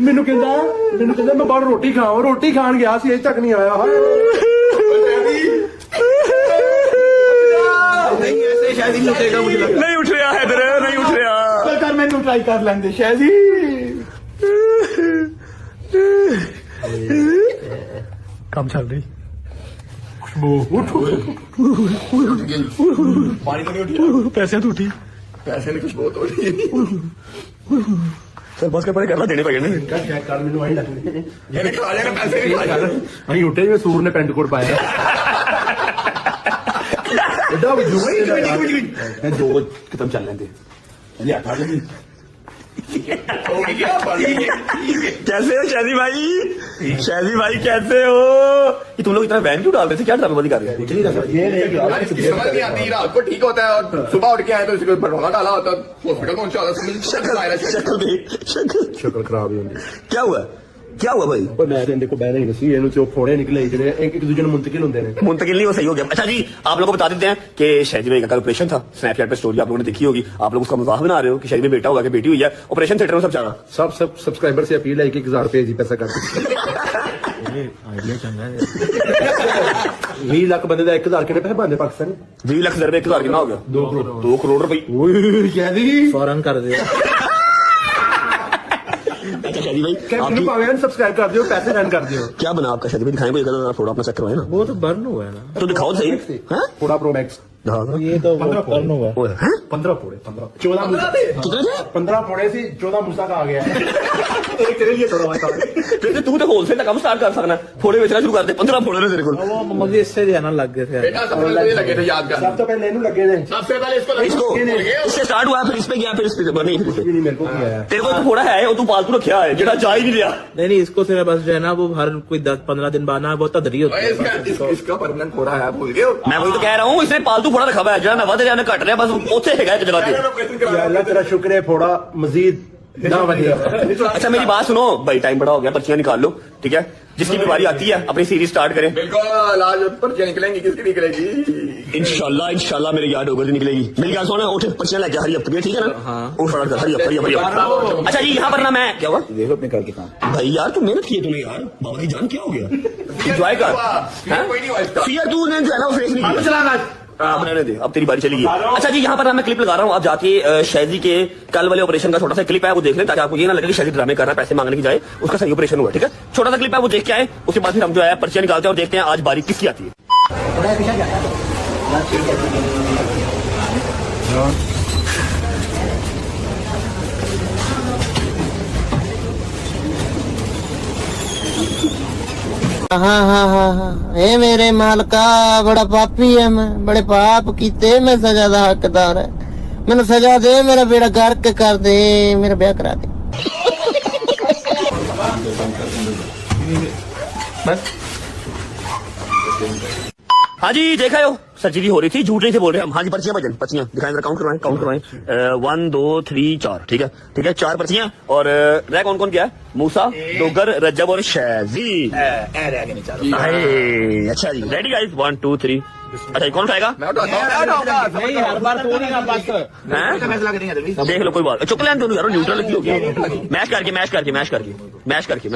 ਮੈਨੂੰ ਕਹਿੰਦਾ ਮੈਂ ਬਾਹਰ ਰੋਟੀ ਖਾਣ ਗਿਆ ਸੀ, ਅਜੇ ਤੱਕ ਨਹੀਂ ਆਇਆ। नहीं ऐसे शायद ही लुटेगा मुझे लग रहा नहीं उठ रहा है इधर, नहीं उठ रहा। कर मैनू ट्राई कर लेंदे शायद ही। काम चल रही पानी तो नहीं उठी, पैसे तो उठी, पैसे ने कुछ बहुत उठी। चल बस के परे करना देने पड़ेंगे ना। कर मैनू वही लगने ये खा जाएगा, पैसे नहीं खा जाएगा। अहीं उठे जिवें सूर ने पेंट कोट पाया। एडा दो खत्म चल लेंदे कैसे हो शादी भाई? शादी भाई कैसे हो? कि तुम लोग इतना वैन क्यों डाल रहे थे? क्या ड्रामेबाजी कर रहे थे? इसकी समझ नहीं आती, रात को ठीक होता है और सुबह उठ के आए तो इसको भड़ोला डाला होता है, हॉस्पिटल पहुंचा होता है। शक्ल खराब ही होंदी। क्या हुआ भाई? मैं तो को बहने ही नहीं ਇਹਨੂੰ ਚੋਂ ਫੋੜੇ ਨਿਕਲੇ ਜਿਹੜੇ ਇੱਕ ਦੂਜੇ ਨੂੰ ਮੁੰਤਕਿਲ ਹੁੰਦੇ ਨੇ। मुंतकिल नहीं, वो सही हो गया। अच्छा जी, आप लोगों को बता देते हैं कि शादी भाई का कल ऑपरेशन था। स्नैपचैट पे स्टोरी आप लोगों ने देखी होगी। आप लोग उसका मजाक बना रहे हो कि शादी में बेटा हुआ कि बेटी हुई है। ऑपरेशन थिएटर में सब चला। सब सब्सक्राइबर से अपील है कि 1000 रुपए जी पैसा कर 20 लाख बंदे का 1000 कितने पैसे बनते पाकिस्तान? 20 लाख रुपए 1000 कितना हो गया? 2 करोड़ रुपए। क्या दी फौरन कर दे। अच्छा शादी भाई, सब्सक्राइब कर दियो, पैसे रन कर दियो। क्या बना आपका शादी भाई? दिखाएं कोई थोड़ा अपना चेक करवाए ना। वो तो बर्न हुआ है ना, तो दिखाओ सही। हाँ? थोड़ा प्रो मैक्स ये तो बर्न हुआ है। 15 फोड़े 14 कितने थे? 15 फोड़े से 14 मुसा का आ गया है। एक तेरे लिए थोड़ा फिर तू तो होलसेल का काम स्टार्ट कर सकना। फोड़े बेचना शुरू कर दे। 15 फोड़े तेरे को। वो मुझे इससे जाना लग गए थे बेटा, सबसे पहले लगे थे याद कर। सब तो पहले इन्हें लगे थे। सबसे पहले इसको इससे स्टार्ट हुआ, फिर इस पे गया, फिर इस पे नहीं, फिर इस पे। नहीं मेरे को किया है। तेरे को तो फोड़ा है और तू पालतू रखा है जेड़ा जा ही नहीं रहा। नहीं इसको सिर्फ बस जो है ना, वो हर कोई 10-15 दिन बाद ना वो तदरी होती है। इसका परमानेंट हो रहा है, भूल गए हो? मैं वही तो कह रहा हूँ, इसने पालतू फोड़ा रखा हुआ है। जेड़ा ना वध रहा है, घट रहा है, बस उसे है एक जगह पे। या अल्लाह तेरा शुक्र है, फोड़ा मजीद ना बढ़े। अच्छा मेरी बात सुनो भाई, टाइम बड़ा हो गया, पर्चियां निकाल लो, ठीक है? जिसकी भी बारी आती है अपनी सीरीज स्टार्ट करें। बिल्कुल, आज पर्चियां निकलेंगी, किसकी निकलेगी? इंशाल्लाह मेरे याद होकर निकलेगी। मेरी बात सुनो, उठ पर्चियां लेके हरी हफ्ते, ठीक है ना? हाँ। उठ फटाफट कर, हरी हफ्ते। अच्छा जी, यहाँ पर ना मैं क्या हुआ देखो अपने घर के काम। भाई यार, तू मेहनत की तूने यार, बाबा की जान क्या हो गया? एंजॉय कर। कोई नहीं हुआ इसका। फिर तूने जो है ना वो फेस नहीं किया। अब रहने दे, अब तेरी बारी चलेगी। अच्छा जी, यहाँ पर मैं क्लिप लगा रहा हूँ, आप जाके शादी के कल वाले ऑपरेशन का छोटा सा क्लिप है, वो देख लें, ताकि आपको ये ना लगे कि शादी ड्रामे कर रहा है, पैसे मांगने की जाए, उसका सही ऑपरेशन हुआ, ठीक है? छोटा सा क्लिप है, वो देख के आए, उसके बाद फिर हम जो है पर्चियां निकालते हैं और देखते हैं आज बारी किसकी आती है। हाँ ए मेरे मालका बड़ा पापी है, मैं बड़े पाप कीते, मैं सजा दा हकदार है, मैंने सजा दे, मेरा बेड़ा गर्क कर दे, मेरा ब्याह करा दे। हाँ जी, देखा हो सर्जरी हो रही थी, झूठ नहीं थे बोल रहे हम। हाँ जी, पर्चियां दिखाएं जरा, काउंट करवाएं। 1 2 3 4, ठीक है 4 पर्चियां। और रह कौन कौन क्या है? मूसा, डोगर, रजब और शैजी। अच्छा जी, रेडी गाइस, 1 2 3। अच्छा कौन खाएगा? मैं उठाऊंगा। नहीं, हर बार तो नहीं, हर बार तो फैसला करेंगे। देख लो, कोई बात चुप लें दोनों यार, न्यूट्रल की हो गया। मैश करके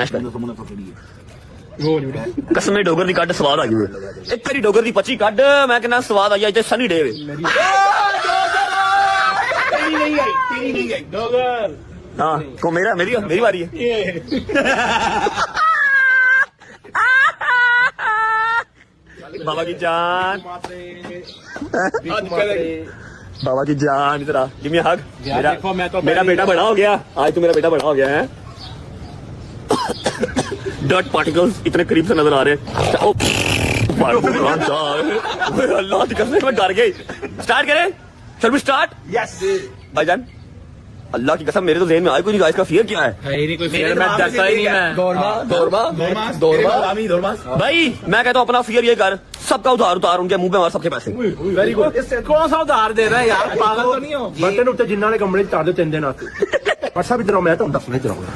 कसम में डोगर दी कट स्वाद आ गई। एक करी डोगर दी पची कट, मैं कहना स्वाद आई ते सनी डे। हाँ को मेरी बारी है। बाबा की जान, इधर आ, गिव मी अ हग। मेरा बेटा बड़ा हो गया आज, तो मेरा बेटा बड़ा हो गया है। डर्ट पार्टिकल्स इतने करीब से नजर आ रहे हैं। अल्लाह की कसम, मैं डर गई। स्टार्ट करें? Shall we start? यस भाईजान, अल्लाह की कसम मेरे तो ज़हन में आया कोई नहीं, इसका फियर क्या है? कोई फियर, मैं डरता ही नहीं। मैं दौड़मा भाई मैं कहता हूँ अपना फियर ये कर, सबका उधार उनके मुंह पे मार, सबके पैसे। Very good. कौन सा उधार दे रहा है यार, पागल तो नहीं हो? बर्तन उत्ते जिन्ना ने कमरे चार दे 3 दिन आते। परसा भी मैं तो 10 नहीं चलाऊंगा।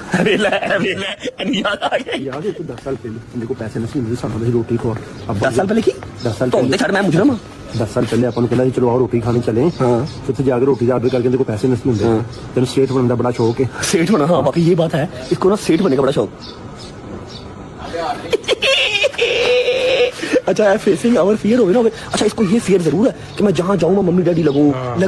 याद आ गया यार, 10 साल पहले मेरे को पैसे नहीं मिले, सामने रोटी को। अब 10 साल पहले की 10 साल तो पहले छड़, मैं मुजरम 10 साल पहले अपन कहना चलो आओ रोटी खाने चले तो फिर जाकर रोटी ऑर्डर करके देखो पैसे नहीं मिलते तेन सेठ बनने का बड़ा शौक है सेठ होना हाँ बाकी ये बात है इसको ना सेठ बनने का बड़ा शौक अच्छा है फेसिंग आवर फियर हो गया ना अच्छा इसको ये फियर जरूर है कि मैं जहाँ जाऊँ मैं मम्मी डैडी लगूँ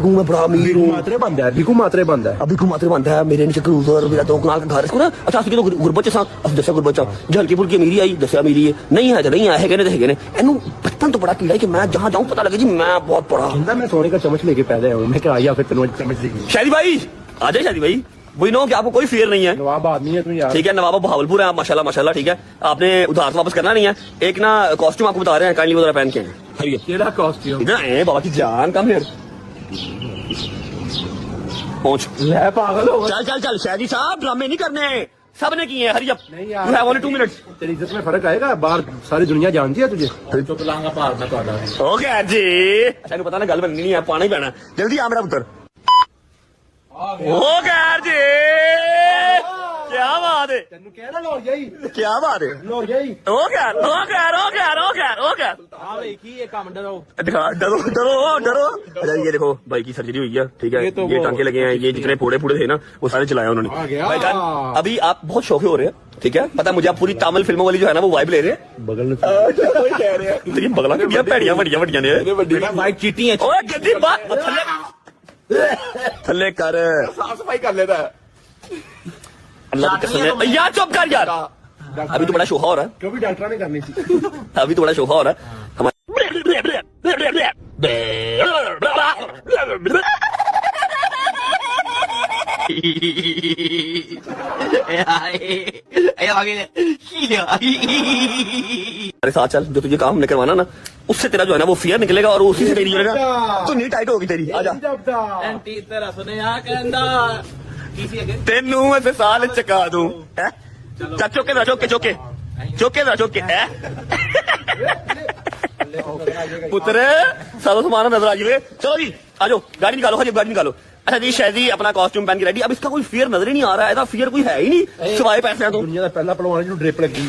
मैं बड़ा अमीर हूँ मात्रे बंद है भिखू मात्रे बंद है अभी को मात्रे बनता है मेरे नीचे क्रूजर मेरा 2 कनाल का घर इसको ना अच्छा तो गुरबत साथ अब दसा गुरबत जो हल्की फुल्की अमीरी आई दसा अमीरी है नहीं है तो नहीं है कहने तो है एनू बचपन तो बड़ा कीड़ा है कि मैं जहाँ जाऊँ पता लगे जी मैं बहुत बड़ा मैं सोने का चम्मच लेके पैदा हूँ मैं क्या आया फिर तेन चम्मच लेके शादी भाई आ जाए शादी भाई वही नो कि आपको कोई फियर नहीं है नवाब आदमी है तुम यार ठीक है नवाब बहावलपुर है आप माशाल्लाह माशाल्लाह ठीक है आपने उधार तो वापस करना नहीं है एक ना कॉस्ट्यूम आपको बता रहे हैं काइंडली वो जरा पहन के केड़ा कॉस्ट्यूम इधर आए बाबा की जान कम हियर पहुंच ले पागल हो चल चल चल शादी साहब ड्रामे नहीं करने सबने किए हैं हरी अप नहीं यू हैव ओनली 2 मिनट्स तेरी इज्जत में फर्क आएगा बाहर सारी दुनिया जानती है तुझे चुप लांगा पार मैं ਤੁਹਾਡਾ हो गया जी अच्छा पता ना गल बननी नहीं है पाना ही पैना जल्दी आ मेरा पुत्र हो गया जी क्या बात है तेनू कहना लौट जाई क्या बात है लौट जाई हो गया हां भाई की ये काम डरो दिखा डरो अच्छा ये देखो भाई की सर्जरी हुई है ठीक है ये टांके लगे हैं ये जितने फोड़े थे ना वो सारे चलाए उन्होंने भाई जान अभी आप बहुत शौकी हो रहे हैं ठीक है पता मुझे आप पूरी तमिल फिल्मों वाली जो है ना वो वाइब ले रहे हैं बगल में कह रहे हैं तो ये बगला कटिया पैड़ियां बड़ियां ने वाइट चीटी है ओए गद्दी बात थल्ले कर साफ सफाई कर लेता है अल्लाह की कसम है यार चुप कर यार अभी तो बड़ा शोहा हो रहा है कभी डॉक्टर ने करनी थी अभी तो बड़ा शोहा हो रहा है अरे साथ चल जो तुझे काम हमने करवाना ना उससे तेरा जो है ना वो फियर निकलेगा और उसी से तेरी जो है ना तो नी टाइट होगी तेरी आजा तेनू मैं साल चका दूं चौके पुत्र सालों समाना नजर आ जाए चलो जी आ जाओ गाड़ी निकालो गाड़ी निकालो अच्छा जी शायद ही अपना कॉस्ट्यूम पहन के रेडी अब इसका कोई फियर नजर ही नहीं आ रहा है ऐसा फियर कोई है ही नहीं सिवाय पैसे तो दुनिया का पहला पहलवान जो ड्रिप लगी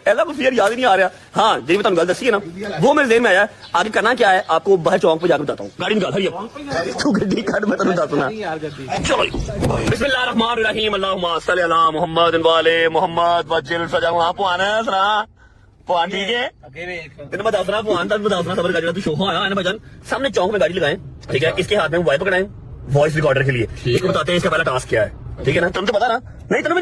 ऐसा कोई फियर याद ही नहीं आ रहा हाँ जी मैं तुम्हें गल दसी है ना वो मेरे जेहन में आया आगे करना क्या है आपको बाहर चौक पे जाकर बताता हूँ गाड़ी निकाल तू गड्डी काट मैं तुम्हें बताऊंगा चलो बिस्मिल्लाहिर्रहमानिर्रहीम अल्लाहुम्मा सल्ली अला मुहम्मद वाले मोहम्मद वजिल सजा वहां पुआना सना पुआन ठीक है तेने बता सुना पुआन तक बता सुना सबर का जो तू शोहा आया है ना भजन सामने चौक में गाड़ी लगाए ठीक है इसके हाथ में मोबाइल पकड़ाए वॉइस रिकॉर्डर के लिए इसको बताते हैं इसका पहला टास्क क्या है ठीक है ना तुम तो पता ना नहीं तेन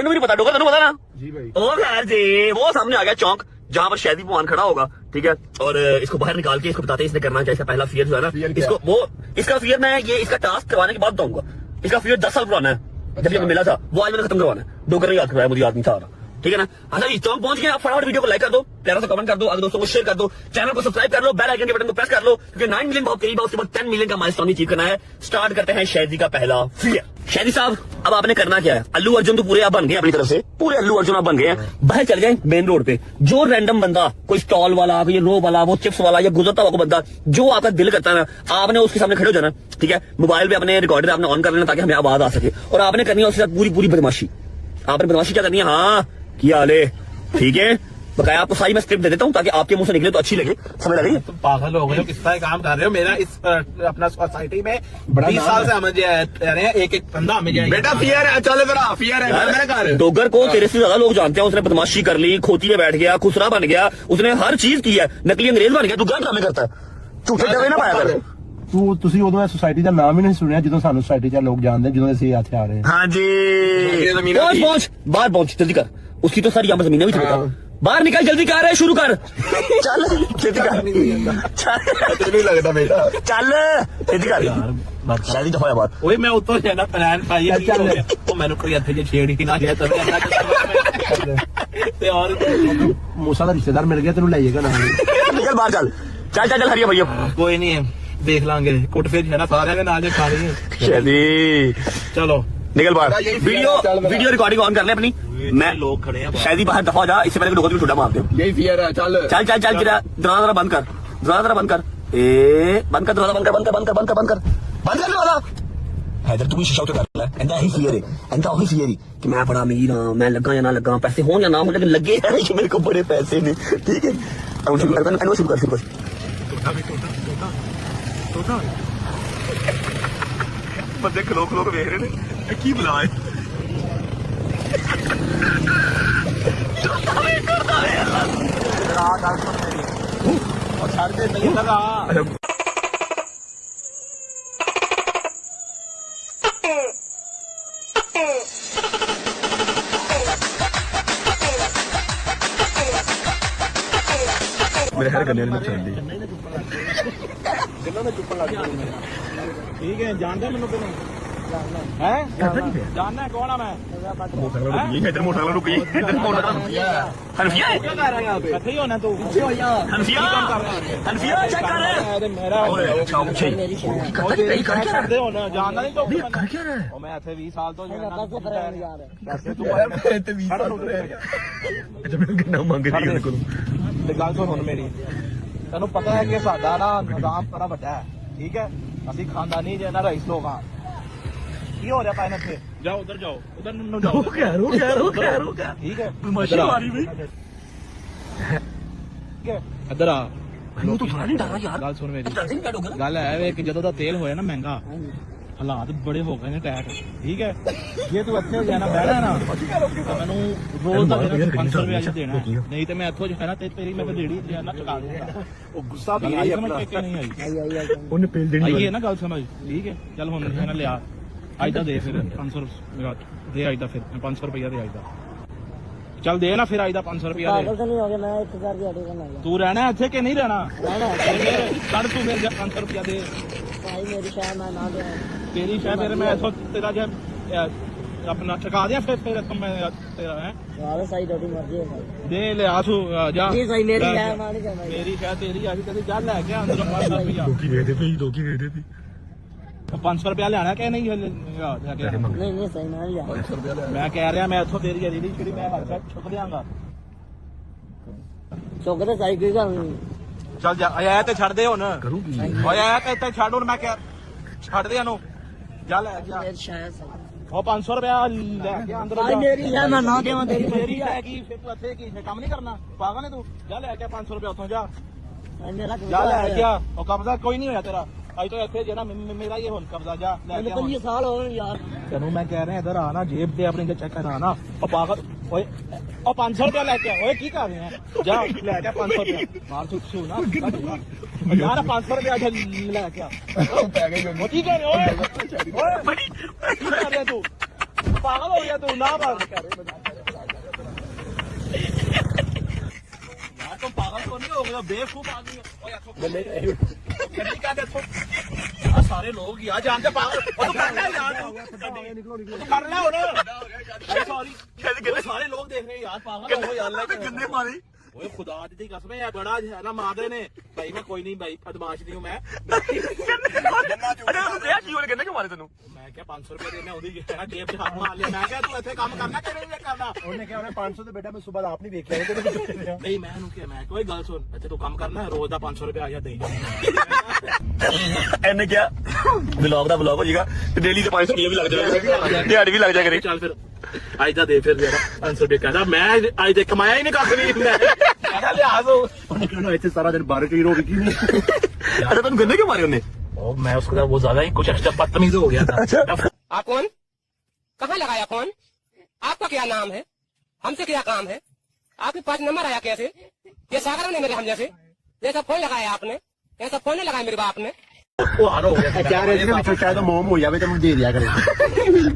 भी नहीं पता डोगर तेन पता ना जी भाई ओ खैर जी वो सामने आ गया चौक जहाँ पर शायद पुआन खड़ा होगा ठीक है और इसको बाहर निकाल के इसको बताते हैं इसने करना क्या इसका पहला फियर जो है ना इसको वो इसका फियर मैं ये इसका टास्क करवाने के बाद बताऊंगा इसका फियर 10 साल पुराना है जब ये मिला था वो आज मैंने खत्म करवाना है डोगर ने याद करवाया मुझे याद नहीं था ठीक है ना अच्छा जी चौक पहुंच गए आप फटाफट वीडियो को लाइक कर दो प्यारा सा कमेंट कर दो अगर दोस्तों को शेयर कर दो चैनल को सब्सक्राइब कर लो बेल आइकन के बटन को प्रेस कर लो क्योंकि 9 मिलियन बहुत करीब है उसके बाद 10 मिलियन का माइलस्टोन अचीव करना है स्टार्ट करते हैं शायदी का पहला फियर शायदी साहब अब आपने करना क्या है अल्लू अर्जुन तो पूरे आप बन गए अपनी तरफ से पूरे अल्लू अर्जुन आप बन गए हैं बाहर चल जाए मेन रोड पे जो रैंडम बंदा कोई स्टॉल वाला कोई रो वाला वो चिप्स वाला या गुजरता हुआ बंदा जो आपका दिल करता है ना आपने उसके सामने खड़े हो जाना ठीक है मोबाइल पे अपने रिकॉर्डर आपने ऑन कर लेना ताकि हमें आवाज आ सके और आपने करनी है उसके साथ पूरी बदमाशी आपने बदमाशी क्या करनी है हाँ किया ले ठीक है बकाया आपको सारी मैं स्क्रिप्ट दे देता हूँ ताकि आपके मुंह से निकले तो अच्छी लगे समझ लगी तुम पागल हो गए हो किस तरह काम कर रहे हो मेरा इस अपना सोसाइटी में 20 साल से हमें रहे हैं एक बंदा हमें बेटा फियर है चल फिर फियर है मैं कर डोगर को तेरे से ज्यादा लोग जानते हैं उसने बदमाशी कर ली खोती में बैठ गया खुसरा बन गया उसने हर चीज की है नकली अंग्रेज बन गया तू क्या ड्रामे करता है झूठे डरे ना पाया कर ਤੁਸੀਂ ਉਦੋਂ सोसाइटी का नाम ही नहीं सुनिया ਜਦੋਂ ਸਾਨੂੰ सोसाइटी ਦੇ लोग जानते ਜਦੋਂ ਅਸੀਂ ਇੱਥੇ आ रहे हैं हाँ जी पहुंच बाहर पहुंच जल्दी कर उसकी तो सारी यहाँ जमीनें भी थी बाहर निकल जल्दी कर रहे शुरू कर चल जल्दी कर नहीं लगता बेटा चल जल्दी कर शादी दफा बात ओए मैं उतो जाना प्लान पाई चल तो मैंने कोई ਇੱਥੇ ਜੇ ਛੇੜ ਹੀ ਨਾ ਜਾਏ ਤਾਂ ਤੇ और मूसा का रिश्तेदार मिल गया तेन ले जाएगा ना निकल बाहर चल चल हरिया भैया कोई नहीं है देख लांगे कुट फिर है ना सारे के नाल खा रही है शादी चलो निकल बाहर वीडियो रिकॉर्डिंग ऑन कर ले अपनी मैं लोग खड़े हैं शादी बाहर दफा हो जा इससे पहले डोगर भी छुट्टा मार दे यही फियर है चल दरवाजा बंद कर दरवाजा बंद कर दरवाजा बंद कर दरवाजा हैदर तू भी शीशा उतर कर ले एंदा ही फियर है कि मैं बड़ा अमीर हां मैं लगा या ना लगा पैसे हो या ना हो लेकिन लगे हैं कि मेरे को बड़े पैसे ने ठीक है ਬੰਦੇ ਖਲੋ ਖਲੋ ਕੇ ਵੇਖ ਰਹੇ ਨੇ ਇਹ ਕੀ ਬੁਲਾ ਹੈ ਛੱਡ ਦੇ ਨਹੀਂ ਲਗਾ ਮੇਰੇ ਹਰ ਗੰਨੇ ਨੂੰ ਚੱਲਦੀ ਠੀਕ ਹੈ ਜਾਣਦਾ ਮੈਨੂੰ ਪਹਿਲਾਂ ਹੈ ਜਾਣਦਾ ਕੌਣ ਆ ਮੈਂ ਇਧਰ ਮੋਟਰਸਾਈਕਲ ਰੁਕੀ ਇਧਰ ਮੋਟਰਸਾਈਕਲ ਰੁਕੀ ਹਨਫੀਆ ਕੀ ਕਰ ਰਿਹਾ ਯਹਾਂ पे ਕਿੱਥੇ ਹੋਣਾ ਤੂੰ ਹਨਫੀਆ ਹਨਫੀਆ ਚੈੱਕ ਕਰ ਮੇਰਾ ਕਰਦੇ ਹੁਣ ਜਾਣਦਾ ਨਹੀਂ ਤੂੰ ਕਰ ਕੀ ਰਿਹਾ ਉਹ ਮੈਂ ਇੱਥੇ 20 ਸਾਲ ਤੋਂ ਜਾਣਦਾ ਤੂੰ ਤੇ 20 ਸਾਲ ਹੋ ਗਏ ਅੱਛਾ ਮੈਨੂੰ ਕਿੰਨਾ ਮੰਗਦੀ ਉਹਦੇ ਕੋਲ ਤੇ ਗੱਲ ਸੁਣ ਹੁਣ ਮੇਰੀ ਤੈਨੂੰ ਪਤਾ ਹੈ ਕਿ ਸਾਡਾ ਨਾ ਨਿਜ਼ਾਮ ਬੜਾ ਵੱਡਾ ਹੈ ਠੀਕ ਹੈ ਅਸੀਂ ਖਾਨਦਾਨੀ ਜੇ ਨਾ ਰਈਸ ਲੋਕ ਹਾਂ ਕੀ ਹੋ ਰਿਹਾ ਪਾਇਨ ਇੱਥੇ ਜਾਓ ਉਧਰ ਨੂੰ ਜਾਓ ਰੁਕ ਗਿਆ ਠੀਕ ਹੈ ਮਸ਼ੀ ਮਾਰੀ ਵੀ ਠੀਕ ਹੈ ਇੱਧਰ ਆ ਮੈਨੂੰ ਤੂੰ ਥੋੜਾ ਨਹੀਂ ਡਰਾ ਯਾਰ ਗੱਲ ਸੁਣ ਮੇਰੀ ਜਲਦੀ ਕੱਢੋ ਗੱਲ ਹੈ ਕਿ ਜਦੋਂ ਦਾ ਤੇਲ ਹੋਇਆ ਨਾ ਮਹਿੰਗਾ ਹਾਲਾਤ ਬੜੇ ਹੋ ਗਏ ਨੇ ਟੈਟ ਠੀਕ ਹੈ ਜੇ ਤੂੰ ਇੱਥੇ ਜਾਣਾ ਬਹਿਣਾ ਨਾ ਤਾਂ ਮੈਨੂੰ ਰੋਜ਼ ਦਾ 500 ਰੁਪਏ ਅੱਜ ਦੇਣਾ ਨਹੀਂ ਤੇ ਮੈਂ ਇੱਥੋਂ ਜੋ ਹੈ ਨਾ ਤੇਰੀ ਮੈਂ ਦੇੜੀ ਨਾ ਚੁਕਾ ਦੂੰਗਾ ਉਹ ਗੁੱਸਾ ਵੀ ਆਈ ਸਮਝ ਕੇ ਨਹੀਂ ਆਈ ਉਹਨੇ ਪੇਲ ਦੇਣੀ ਆਈ ਹੈ ਨਾ ਗੱਲ ਸਮਝ ਠੀਕ ਹੈ ਚੱਲ ਹੁਣ ਇਹਨਾਂ ਲਿਆ ਅੱਜ ਦਾ ਦੇ ਫਿਰ 500 ਦੇ ਅੱਜ ਦਾ ਫਿਰ 500 ਰੁਪਇਆ ਦੇ ਅੱਜ ਦਾ ਚੱਲ ਦੇ ਨਾ ਫਿਰ ਅੱਜ ਦਾ 500 ਰੁਪਇਆ ਦੇ ਨਹੀਂ ਹੋ ਗਿਆ ਮੈਂ ਇੱਕ ਵਾਰ ਦਿਹਾੜੀ ਕਰਨਾ ਤੂੰ ਰਹਿਣਾ ਇੱਥੇ ਕਿ ਨਹੀਂ ਰਹਿਣਾ ਕੱਢ ਤੂੰ ਫਿਰ 500 ਰੁਪਇਆ ਦੇ ਭਾਈ ਮੇਰੀ ਸ਼ਾਇਦ ਮੈਂ ਨਾ ਦੇ ਤੇਰੀ ਸ਼ਾਇਦ ਫਿਰ ਮੈਂ ਇੱਥੋਂ ਤੇਰਾ ਜੇ ਆਪਣਾ ਚੁਕਾ ਦਿਆਂ ਫਿਰ ਇੱਥੋਂ ਮੈਂ ਤੇਰਾ ਹੈ ਵਾਲੇ ਸਾਈ ਤੁਹਾਡੀ ਮਰਜ਼ੀ ਹੈ ਭਾਈ ਦੇ ਲਿਆ ਤੂੰ ਜਾ ਜੀ ਸਹੀ ਮੇਰੀ ਸ਼ਾਇਦ ਮਾਰ ਨਹੀਂ ਜਾਣਾ ਮੇਰੀ ਸ਼ਾਇਦ ਤੇਰੀ ਆ ਗਈ ਤੇ ਜਾ ਲੈ ਕੇ ਅੰਦਰ 500 ਰੁਪਇਆ ਲੋਕੀ ਵੇਖਦੇ ਪਈ 500 ਰੁਪਇਆ ਲੈਣਾ ਕਿ ਨਹੀਂ ਲੈ ਕੇ ਨਹੀਂ ਸਹੀ ਨਾਲ ਜਾ ਮੈਂ ਕਹਿ ਰਿਹਾ ਮੈਂ ਇੱਥੋਂ ਤੇਰੀ ਜਿਹੜੀ ਜਿਹੜੀ ਮੈਂ ਹੱਥ ਚੁੱਕ ਦਿਆਂਗਾ ਚੁੱਕ ਤੇ ਸਾਈ ਕੋਈ ਗੱਲ ਨਹੀਂ ਚੱਲ ਜਾ ਆਇਆ ਤੇ ਛੱਡ ਦੇ ਹੁਣ ਕਰੂਗੀ ਓਏ ਆਇਆ ਤੇ ਇੱਥੇ ਛੱਡ ਹੁਣ ਮੈਂ ਕਿਹਾ ਛੱਡ ਦੇ ਇਹਨੂੰ ਜਾ ਲੈ ਜਾ ਮੇਰੀ ਸ਼ਾਇਦ ਸਹੀ ਉਹ 500 ਰੁਪਇਆ ਲੈ ਕੇ ਅੰਦਰ ਭਾਈ ਮੇਰੀ ਸ਼ਾਇਦ ਮੈਂ ਨਾ ਦੇਵਾਂ ਤੇਰੀ ਮੇਰੀ ਹੈ ਕੀ ਫਿਰ ਤੂੰ ਇੱਥੇ ਕੀ ਕੰਮ ਨਹੀਂ ਕਰਨਾ ਪਾਗਲ ਹੈ ਤੂੰ ਜਾ ਲੈ ਕੇ 500 ਰੁਪਇਆ ਉੱਥੋਂ ਜਾ ਮੇਰਾ ਜਾ ਲੈ ਕੇ ਆ ਉਹ ਕਬਜ਼ਾ ਕੋਈ ਨਹੀਂ ਹੋਇਆ ਤੇਰਾ ਅੱਜ ਤੋਂ ਇੱਥੇ ਜਿਹੜਾ ਮੇਰਾ ਹੀ ਹੁਣ ਕਬਜ਼ਾ ਜਾ ਲੈ ਕੇ ਆ 5 ਸਾਲ ਹੋ ਗਏ ਯਾਰ ਤੈਨੂੰ ਮੈਂ ਕਹਿ ਰਿਹਾ ਇੱਧਰ ਆ ਨਾ ਜੇਬ ਤੇ ਆਪਣੀ ਚੈੱਕ ਕਰਾ ਨਾ ਉਹ ਪਾਗਲ ਓਏ ਉਹ 500 ਰੁਪਇਆ ਲੈ ਕੇ ਆ ਓਏ ਕੀ ਕਰ ਰਿਹਾ ਜਾ ਲੈ ਕੇ 500 ਰੁਪਇਆ ਮਾਰ ਸੁੱਛੂ ਨਾ ਯਾਰ 500 ਰੁਪਇਆ ਲੈ ਕੇ ਆ ਪੈ ਗਈ ਉਹ ਕੀ ਕਰ ਰਿਹਾ ਓਏ ਬੜੀ ਕੀ ਕਰ ਰਿਹਾ ਤੂੰ ਪਾਗਲ ਹੋ ਗਿਆ ਤੂੰ ਨਾ ਮਾਰ ਯਾਰ ਤੂੰ ਪਾਗਲ तो नहीं हो गया बेवकूफ आदमी ओए ਗੱਡੀ ਕਾ ਦੇਖੋ ਆ ਸਾਰੇ ਲੋਕ ਹੀ ਆ ਜਾਣਦੇ ਪਾਗਲ ਉਹ ਤੂੰ ਕਰ ਲੈ ਯਾਰ ਤੂੰ ਕਰ ਲੈ ਹੁਣ ਸੌਰੀ ਸਾਰੇ ਲੋਕ ਦੇਖ ਰਹੇ ਯਾਰ ਪਾਗਲ ਹੋ ਯਾਰ ਲੈ ਗੰਦੇ ਮਾਰੇ ਓਏ ਖੁਦਾ ਦੀ ਕਸਮ ਹੈ ਬੜਾ ਹੈ ਨਾ ਮਾਰਦੇ ਨੇ ਭਾਈ ਮੈਂ ਕੋਈ ਨਹੀਂ ਭਾਈ ਬਦਮਾਸ਼ ਨਹੀਂ ਹੂੰ ਮੈਂ ਅਰੇ ਉਹਨੂੰ ਕਿਹਾ ਕੀ ਉਹਨੇ ਕਹਿੰਦਾ ਕਿ ਮਾਰੇ ਤੈਨੂੰ ਮੈਂ ਕਿਹਾ 500 ਰੁਪਏ ਦੇਣਾ ਉਹਦੀ ਜੇਬ 'ਚ ਹੱਥ ਮਾਰ ਲਿਆ ਮੈਂ ਕਿਹਾ ਤੂੰ ਇੱਥੇ ਕੰਮ ਕਰਨਾ ਕਿ ਨਹੀਂ ਕਰਨਾ ਉਹਨੇ ਕਿਹਾ ਉਹਨੇ 500 ਤੇ ਬੇਟਾ ਮੈਂ ਸਵੇਰ ਆਪ ਨਹੀਂ ਵੇਖਿਆ ਨਹੀਂ ਮੈਂ ਉਹਨੂੰ ਕਿਹਾ ਮੈਂ ਕੋਈ ਗੱਲ ਸੁਣ ਇੱਥੇ ਤੂੰ ਕੰਮ ਕਰਨਾ ਰੋਜ਼ ਦਾ 500 ਰੁਪਏ ਆ ਜਾ ਦੇ ਇਹਨੇ ਕਿਹਾ ਵਲੌਗ ਦਾ ਵਲੌਗ ਹੋ ਜਾਏਗਾ ਤੇ ਡੇਲੀ ਤੇ 500 ਰੁਪਏ ਵੀ ਲੱਗ ਜਾਏਗਾ ਦਿਹਾੜੀ ਵੀ ਲੱਗ ਜਾਏਗਾ ਚੱਲ ਫਿਰ ਅੱਜ ਦਾ ਦੇ ਫਿਰ ਜਰਾ 500 ਰੁਪਏ ਕਹਿੰਦਾ ਮੈਂ ਅੱਜ ਤੇ ਕਮਾਇਆ ਹੀ ਨਹੀਂ ਕੱਖ ਨਹੀਂ ਮੈਂ ਕਹਿੰਦਾ ਲਿਆ ਦੋ ਉਹਨੇ ਕਿਹਾ ਇੱਥੇ ਸਾਰਾ ਦਿਨ ਬਾਰਿਸ਼ ਹੀ ਰੋਕੀ ਨਹੀਂ ਅੱਛਾ ਤੈਨੂੰ ਗੰਦੇ ਕਿਉਂ ਮਾਰੇ ਉਹਨੇ और मैं उसका वो ज्यादा ही कुछ एक्स्ट्रा बदतमीज हो गया था आप कौन कहाँ लगाया कौन आपका क्या नाम है हमसे क्या काम है आपके पास नंबर आया कैसे ये सागर ने मेरे हम जैसे ये सब फोन लगाया आपने ये सब फोन नहीं लगाया मेरे बाप ने वो हार हो गया ਕਹਿ ਰਹੇ ਸੀ ਵਿੱਚੋਂ ਸ਼ਾਇਦ ਮੋਮ ਹੋ ਜਾਵੇ ਤਾਂ ਮੈਨੂੰ ਦੇ ਦਿਆ ਕਰੇ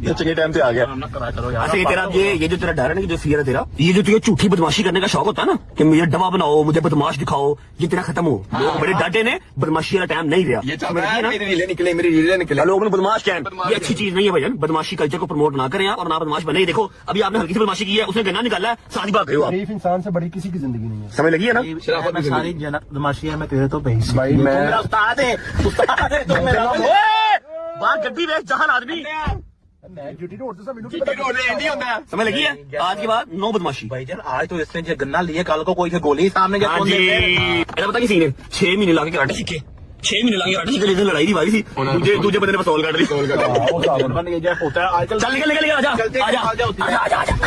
ये चंगे टाइम से आ गया ना करा करो यार अच्छा तेरा ये जो तेरा डर है ना जो फियर है तेरा ये जो तुझे झूठी बदमाशी करने का शौक होता है ना कि मुझे डवा बनाओ मुझे बदमाश दिखाओ ये तेरा खत्म हो लोग बड़े डांटे ने बदमाशी वाला टाइम नहीं रहा ये चल रहा है मेरी रीलें निकले मेरी रीलें निकले लोग बदमाश क्या है ये अच्छी चीज नहीं है भैया बदमाशी कल्चर को प्रमोट ना करें और ना बदमाश बने देखो अभी आपने हल्की सी बदमाशी की है उसने गन्ना निकाला है सारी बात गई हो आप शरीफ इंसान से बड़ी किसी की जिंदगी नहीं है समझ लगी है ना मैं सारी बदमाशी है मैं तेरे तो भेज भाई मैं मेरा उस्ताद है तू मेरा बाहर गड्डी में जहान आदमी ड्यूटी रोड से मैंने नहीं होता है समझ लगी है आज के बाद नो बदमाशी भाई जान आज तो इसने जो गन्ना लिए कल को कोई से गोली सामने क्या हाँ कौन जी देते हैं? ऐसा पता किसी ने 6 महीने लाके कराटे सीखे 6 महीने लगे आटे के लिए लड़ाई की भाई थी दूजे बंदे ने बस कॉल कर ली बन गया जय होता है आजकल। चल निकल आजा आजा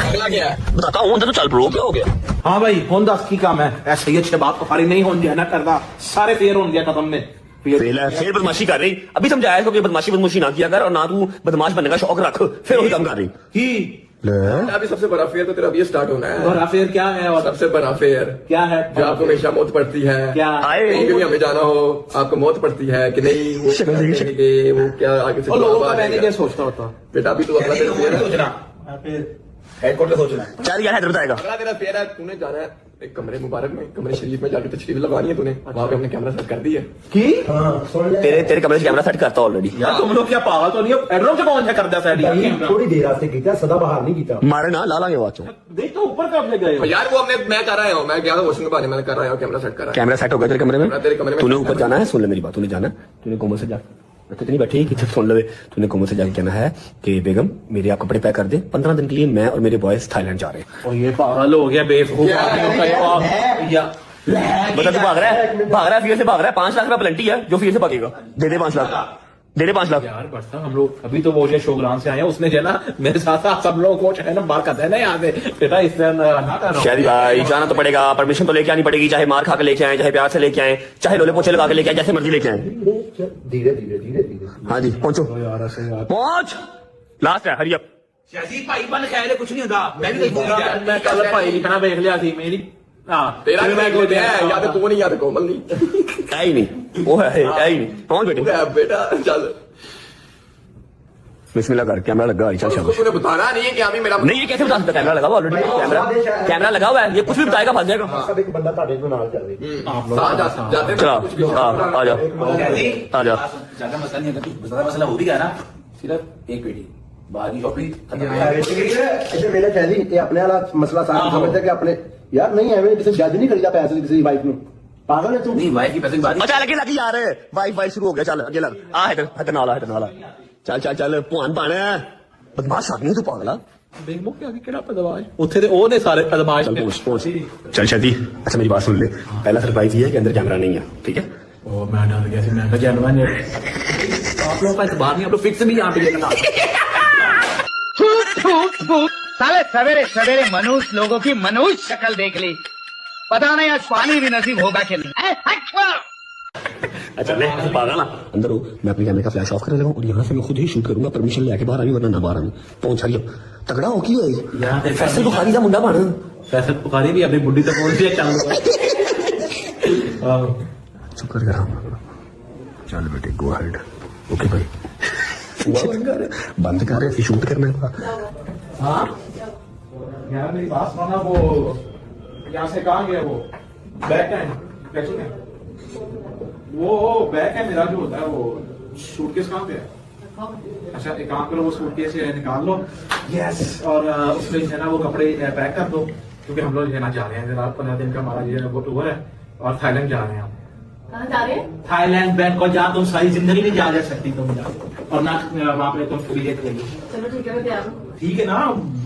अगला क्या है? बताता हूँ तो चल ब्रो क्या हो गया हाँ भाई हुन दस की काम है ऐसे ही अच्छे बात को फारी नहीं होने दिया ना करदा सारे फेयर होने दिया खत्म में फेल है फिर बदमाशी कर रही अभी समझाया इसको कि बदमाशी ना किया कर और ना तू बदमाश बनने का शौक रख फिर वही काम कर रही ही अभी सबसे बड़ा फेयर तो तेरा अभी स्टार्ट होना है। और फेयर क्या है और सबसे बड़ा फेयर क्या है जो आपको हमेशा मौत पड़ती है। क्या कहीं भी हमें जाना हो आपको मौत पड़ती है कि नहीं वो कहेंगे, वो क्या आगे से और लोगों जवाब का मैंने आएगा। क्या सोचता होता बेटा अभी तो अगला तेरा फेयर है। सोचना हेडक्वार्टर सोचना चल यार हैदर बताएगा अगला तेरा फेयर है तूने जाना है एक कमरे मुबारक में कमरे शरीफ में जाके तशरीफ लगानी है तूने वहां पे हमने कैमरा सेट कर दी है। तेरे कमरे से कैमरा सेट करता ऑलरेडी यार तुम लोग क्या पागल तो नहीं हो बेडरूम से कौन सा कर दिया सेट थोड़ी देर आस्ते किया सदा बाहर नहीं किया मारे ना ला लांगे वाचो देख तो ऊपर कब ले गए हो? यार वो मैं कर रहा हूँ मैं गया था वॉशिंग के बारे में कर रहा हूँ कैमरा सेट कर रहा कैमरा सेट हो गया तेरे कमरे में तेरे कमरे में तूने ऊपर जाना है सुन ले मेरी बात तूने जाना तूने कोमल से जा तो नहीं बैठी कि सुन ले तूने कोमल से जाके कहना है कि बेगम मेरे आप कपड़े पैक कर दे 15 दिन के लिए मैं और मेरे बॉयज थाईलैंड जा रहे हैं और ये पागल हो गया बेवकूफ बता तू भाग रहा है फिर से भाग रहा है 5 लाख रुपया प्लेंटी है जो फिर से भागेगा दे दे 5 लाख दे दे 5 लाख यार बढ़ता हम लोग अभी तो वो जो शोग्राम से आए हैं उसने जो है ना मेरे साथ साथ सब लोगों को है ना बार करते हैं ना यहाँ से बेटा इससे ना कर शायद भाई जाना तो पड़ेगा परमिशन तो लेके आनी पड़ेगी चाहे मार खा के लेके आए चाहे प्यार से लेके आए चाहे लोले पोछे लगा के लेके आए जैसे मर्जी लेके आए धीरे धीरे धीरे धीरे हाँ जी पहुंचो पहुंच लास्ट है हरी अप भाई बन खैर कुछ नहीं होता मैं भी मैं कल भाई लिखना देख लिया थी मेरी तेरा मैं को दिया है या तो तू नहीं या तो कोमल नहीं है ही नहीं वो है ही नहीं पहुंच बेटे बेटा चल बिस्मिल्लाह कर कैमरा लगा चल उसको तूने बताना नहीं है कि अभी मेरा नहीं ये कैसे बता सकता कैमरा लगा हुआ ऑलरेडी कैमरा लगा हुआ है ये कुछ भी बताएगा फंस जाएगा सब एक बंदा ताड़े को नाल चल रही जाते चलो आ जाओ आ जाओ ज्यादा मसला नहीं है ज्यादा मसला हो भी गया ना सिर्फ एक पेटी बाहर की शॉपिंग इधर मेरे कहदी ये अपने वाला मसला सारा समझते कि अपने यार नहीं है किसी जज नहीं खरीदा पैसे किसी वाइफ ने पागल है तू नहीं वाइफ की पैसे की बात अच्छा लगी यार वाई शुरू हो गया चल अगे लग आ है नाला चल चल चल भगवान पाने बदमाश आदमी तू पागला बेगमो क्या केड़ा पदवाज ਉੱਥੇ ਤੇ ਉਹ ਨੇ ਸਾਰੇ ਪਦਮਾਸ਼ चल पहुंच चल शादी अच्छा मेरी बात सुन ले पहला सरप्राइज ये है कि अंदर कैमरा नहीं है ठीक है ओ मैं डर गया मैं कहा जानवर आप लोगों का इतबार नहीं आप लोग फिक्स भी यहाँ पे लेकर साले सवेरे सवेरे मनुष्य लोगों की मनुष्य शक्ल देख ली पता नहीं आज पानी भी नसीब होगा कि नहीं अच्छा ले पागल ना अंदर हो मैं अपने कैमरे का फ्लैश ऑफ करने लगा और यहाँ से मैं खुद ही शूट करूंगा परमिशन लेके बाहर आई वरना ना बाहर आनी पहुंच रही तगड़ा हो क्यों है फैसल बुखारी का मुंडा बन फैसल बुखारी भी अपनी बुढ़ी तक पहुंच गया चुप कर चल बेटे गो हेड ओके भाई बंद कर रहे शूट करने का हाँ यार मेरी बात सुना वो यहाँ से कहाँ गया वो बैक है वो बैक है मेरा जो होता है वो सूटकेस कहाँ पे है अच्छा एक काम करो वो सूटकेस निकाल लो यस और उसमें जो है ना वो कपड़े पैक कर दो क्योंकि हम लोग जो है ना जा रहे हैं जरा 15 दिन का हमारा जो है वो टूर है और थाईलैंड जा रहे हैं हम कहाँ जा रहे हैं? थाईलैंड बैंकॉक जहाँ तुम सारी जिंदगी नहीं जा सकती तुम और ना वहाँ पे तुम फ्री लेके लेंगे चलो ठीक है मैं तैयार हूँ। ठीक है ना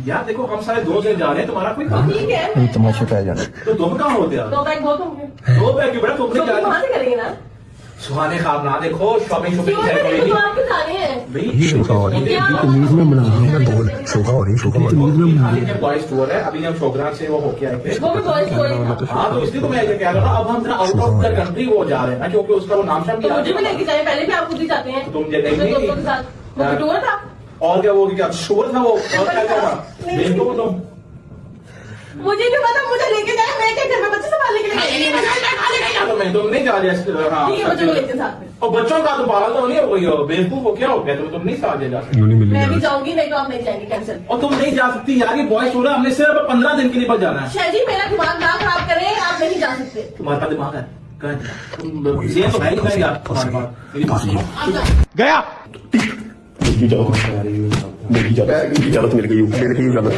यार देखो हम सारे दोस्त जा रहे हैं तुम्हारा कोई काम ठीक है तमाशा पै जाना तो तुम कहाँ होते यार 2 बैग बहुत होंगे 2 बैग बड़ा तुमने तो क्या वहाँ से करेंगे ना सुहाने खाब ना देखो शॉपिंग क्यों करेंगे तो आपके जाने हैं भाई शोभा हो रही तमीज में बना रहा हूँ बोल शोभा हो रही शोभा हो रही बॉयज टूर है अभी हम शोग्राम से वो होके आए थे वो भी बॉयज कोई हाँ तो इसलिए तो मैं ऐसे कह रहा हूँ अब हम आउट ऑफ द कंट्री वो जा रहे हैं ना क्योंकि उसका वो नाम शाम तो मुझे भी लेके जाए पहले भी आप खुद ही जाते हैं तुम ये नहीं अपने थी। दोस्तों के साथ वो टूर था और क्या वो क्या शोर था वो और क्या था देखो तुम मुझे भी पता मुझे लेके जाए मैं क्या घर में बच्चे संभालने के लिए तो मैं तुम नहीं जा रहे हाँ ठीक है बच्चों को लेके साथ में और बच्चों का तो पाला तो नहीं है कोई बेवकूफ हो क्या हो गया तुम नहीं साथ जा सकते मैं भी जाऊंगी नहीं तो आप नहीं जाएंगे कैंसिल और तुम नहीं जा सकती यार ये बॉयज टूर है हमने सिर्फ 15 दिन के लिए बस जाना है शायद मेरा दिमाग ना खराब करें आप नहीं जा सकते तुम्हारे पास दिमाग है ये तो है ही नहीं यार तुम्हारे पास मेरी बात सुनो आप जाओ गया मेरी इजाजत मिल गई इजाजत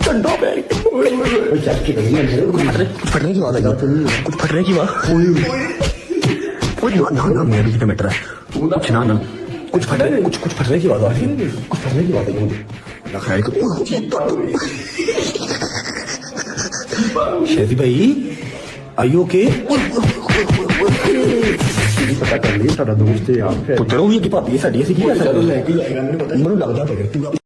ठंडा बैग कुछ फटने की आवाज है कुछ फटने की आवाज ना मेरा भी मैटर है कुछ ना कुछ फटने की आवाज आ रही है कुछ फटने की आवाज है ख्याल शादी भाई आई ओके ਪਤਾ ਕਰ ਲਈ ਸਾਡਾ ਦੋਸਤ ਹੈ ਯਾਰ ਪੁੱਛੋ ਵੀ ਕਿ ਭਾਬੀ ਸਾਡੀ ਅਸੀਂ ਕੀ ਕਰ ਸਕਦੇ ਮੈਨੂੰ ਲੱਗਦਾ